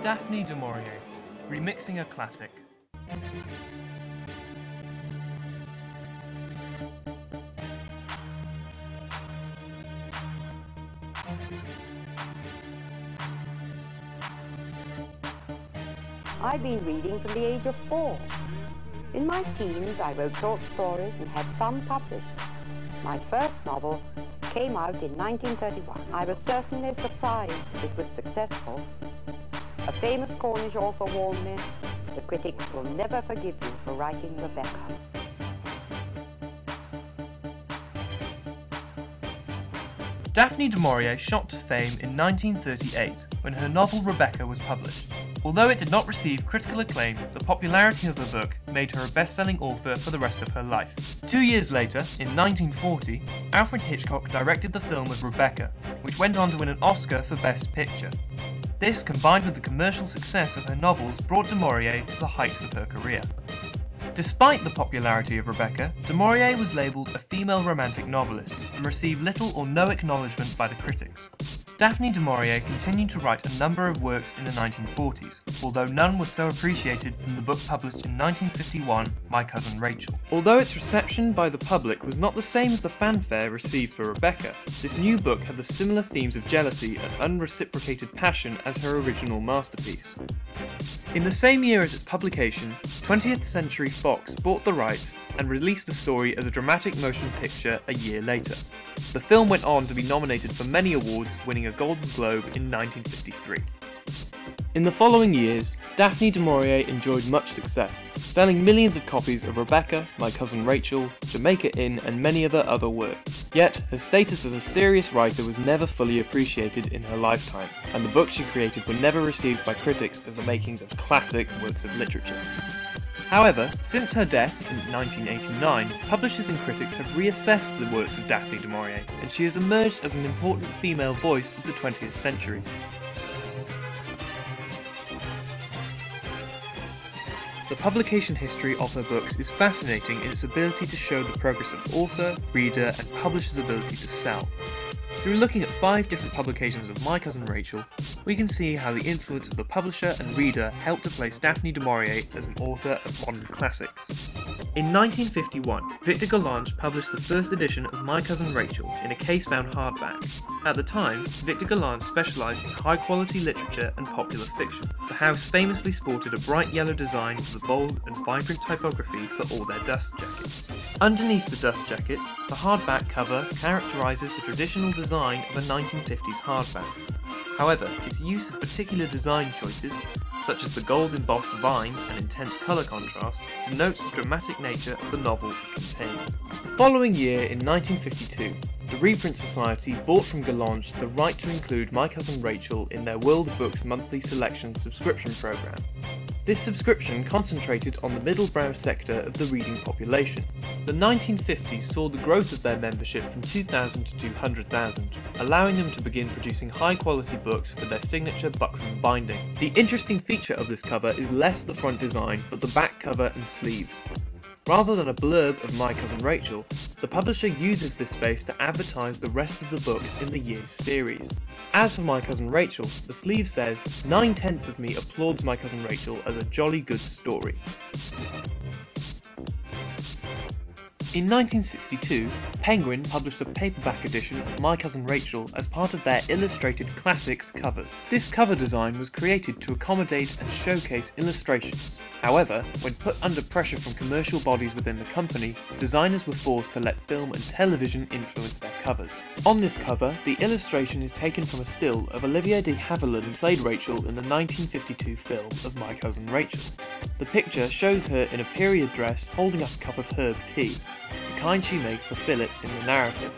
Daphne Du Maurier, remixing a classic. I've been reading from the age of 4. In my teens, I wrote short stories and had some published. My first novel came out in 1931. I was certainly surprised that it was successful. A famous Cornish author warned me, "The critics will never forgive you for writing Rebecca." Daphne Du Maurier shot to fame in 1938 when her novel Rebecca was published. Although it did not receive critical acclaim, the popularity of her book made her a best-selling author for the rest of her life. 2 years later, in 1940, Alfred Hitchcock directed the film of Rebecca, which went on to win an Oscar for Best Picture. This, combined with the commercial success of her novels, brought Du Maurier to the height of her career. Despite the popularity of Rebecca, Du Maurier was labelled a female romantic novelist and received little or no acknowledgement by the critics. Daphne Du Maurier continued to write a number of works in the 1940s, although none was so appreciated than the book published in 1951, My Cousin Rachel. Although its reception by the public was not the same as the fanfare received for Rebecca, this new book had the similar themes of jealousy and unreciprocated passion as her original masterpiece. In the same year as its publication, 20th Century Fox bought the rights and released the story as a dramatic motion picture a year later. The film went on to be nominated for many awards, winning a Golden Globe in 1953. In the following years, Daphne Du Maurier enjoyed much success, selling millions of copies of Rebecca, My Cousin Rachel, Jamaica Inn, and many of her other works. Yet, her status as a serious writer was never fully appreciated in her lifetime, and the books she created were never received by critics as the makings of classic works of literature. However, since her death in 1989, publishers and critics have reassessed the works of Daphne Du Maurier, and she has emerged as an important female voice of the 20th century. The publication history of her books is fascinating in its ability to show the progress of author, reader, and publisher's ability to sell. Through looking at 5 different publications of My Cousin Rachel, we can see how the influence of the publisher and reader helped to place Daphne Du Maurier as an author of modern classics. In 1951, Victor Gollancz published the first edition of My Cousin Rachel in a case-bound hardback. At the time, Victor Gollancz specialised in high-quality literature and popular fiction. The house famously sported a bright yellow design with a bold and vibrant typography for all their dust jackets. Underneath the dust jacket, the hardback cover characterises the traditional design of a 1950s hardback. However, its use of particular design choices, such as the gold embossed vines and intense colour contrast, denotes the dramatic nature of the novel it contained. The following year, in 1952, the Reprint Society bought from Gollancz the right to include My Cousin Rachel in their World Books monthly selection subscription programme. This subscription concentrated on the middle-brow sector of the reading population. The 1950s saw the growth of their membership from 2,000 to 200,000, allowing them to begin producing high-quality books with their signature buckram binding. The interesting feature of this cover is less the front design, but the back cover and sleeves. Rather than a blurb of My Cousin Rachel, the publisher uses this space to advertise the rest of the books in the year's series. As for My Cousin Rachel, the sleeve says, "9/10 of me applauds My Cousin Rachel as a jolly good story." In 1962, Penguin published a paperback edition of My Cousin Rachel as part of their Illustrated Classics covers. This cover design was created to accommodate and showcase illustrations. However, when put under pressure from commercial bodies within the company, designers were forced to let film and television influence their covers. On this cover, the illustration is taken from a still of Olivia de Havilland played Rachel in the 1952 film of My Cousin Rachel. The picture shows her in a period dress holding up a cup of herb tea, the kind she makes for Philip in the narrative.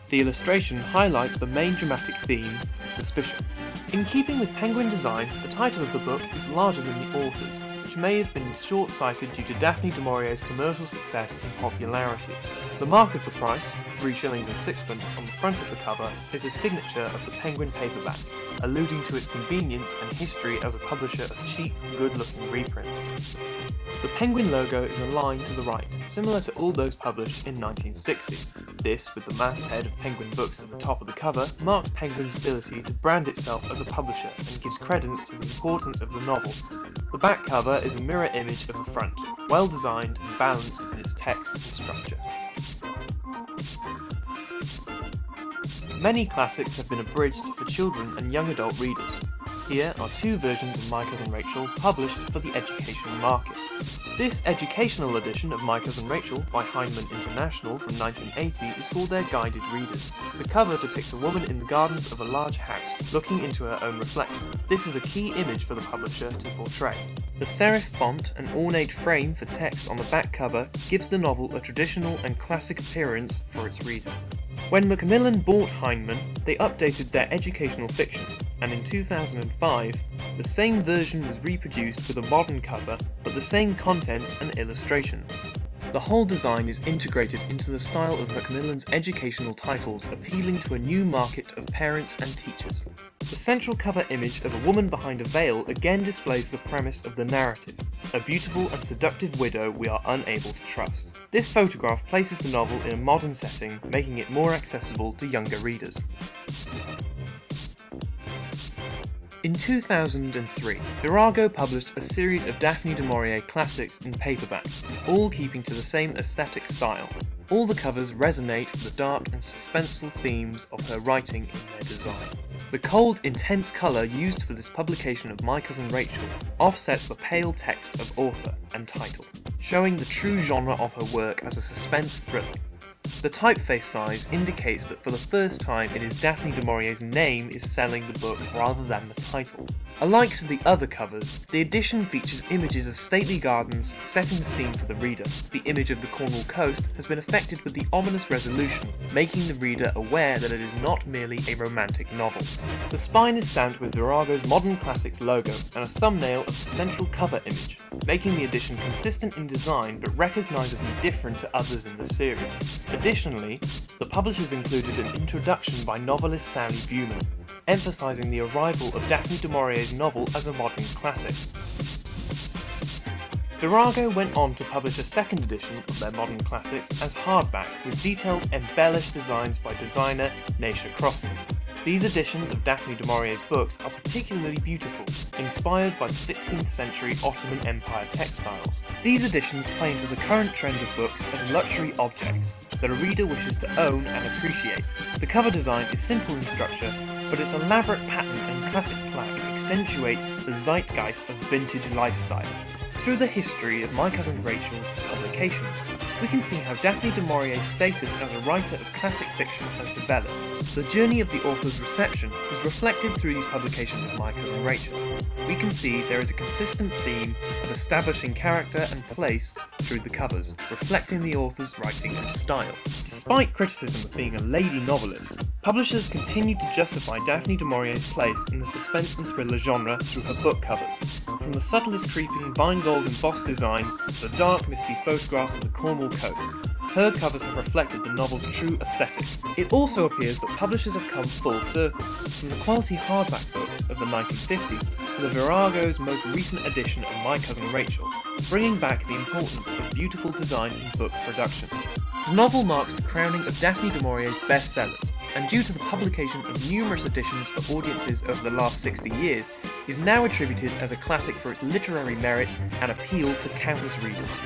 The illustration highlights the main dramatic theme, suspicion. In keeping with Penguin design, the title of the book is larger than the author's, which may have been short-sighted due to Daphne Du Maurier's commercial success and popularity. The mark of the price, 3 shillings and 6pence on the front of the cover, is a signature of the Penguin paperback, alluding to its convenience and history as a publisher of cheap, good-looking reprints. The penguin logo is a line to the right, similar to all those published in 1960. This, with the masthead of Penguin Books at the top of the cover, marks Penguin's ability to brand itself as a publisher and gives credence to the importance of the novel. The back cover is a mirror image of the front, well designed and balanced in its text and structure. Many classics have been abridged for children and young adult readers. Here are two versions of My Cousin Rachel published for the educational market. This educational edition of My Cousin Rachel by Heinemann International from 1980 is for their guided readers. The cover depicts a woman in the gardens of a large house, looking into her own reflection. This is a key image for the publisher to portray. The serif font and ornate frame for text on the back cover gives the novel a traditional and classic appearance for its reader. When Macmillan bought Heinemann, they updated their educational fiction, and in 2005, the same version was reproduced with a modern cover, but the same contents and illustrations. The whole design is integrated into the style of Macmillan's educational titles, appealing to a new market of parents and teachers. The central cover image of a woman behind a veil again displays the premise of the narrative, a beautiful and seductive widow we are unable to trust. This photograph places the novel in a modern setting, making it more accessible to younger readers. In 2003, Virago published a series of Daphne Du Maurier classics in paperback, all keeping to the same aesthetic style. All the covers resonate with the dark and suspenseful themes of her writing in their design. The cold, intense colour used for this publication of My Cousin Rachel offsets the pale text of author and title, showing the true genre of her work as a suspense thriller. The typeface size indicates that for the first time it is Daphne Du Maurier's name is selling the book rather than the title. Alike to the other covers, the edition features images of stately gardens setting the scene for the reader. The image of the Cornwall coast has been affected with the ominous resolution, making the reader aware that it is not merely a romantic novel. The spine is stamped with Virago's Modern Classics logo and a thumbnail of the central cover image, making the edition consistent in design but recognisably different to others in the series. Additionally, the publishers included an introduction by novelist Sally Buman, emphasising the arrival of Daphne Du Maurier's novel as a modern classic. Virago went on to publish a second edition of their modern classics as hardback with detailed embellished designs by designer Naisha Crossan. These editions of Daphne Du Maurier's books are particularly beautiful, inspired by the 16th century Ottoman Empire textiles. These editions play into the current trend of books as luxury objects that a reader wishes to own and appreciate. The cover design is simple in structure, but its elaborate pattern and classic plaque accentuate the zeitgeist of vintage lifestyle. Through the history of My Cousin Rachel's publications, we can see how Daphne Du Maurier's status as a writer of classic fiction has developed. The journey of the author's reception is reflected through these publications of My Cousin Rachel. We can see there is a consistent theme of establishing character and place through the covers, reflecting the author's writing and style. Despite criticism of being a lady novelist, publishers continue to justify Daphne Du Maurier's place in the suspense and thriller genre through her book covers, from the subtlest creeping vine gold embossed designs to the dark misty photographs of the Cornwall coast. Her covers have reflected the novel's true aesthetic. It also appears that publishers have come full circle, from the quality hardback books of the 1950s to the Virago's most recent edition of My Cousin Rachel, bringing back the importance of beautiful design in book production. The novel marks the crowning of Daphne Du Maurier's bestsellers, and due to the publication of numerous editions for audiences over the last 60 years, is now attributed as a classic for its literary merit and appeal to countless readers.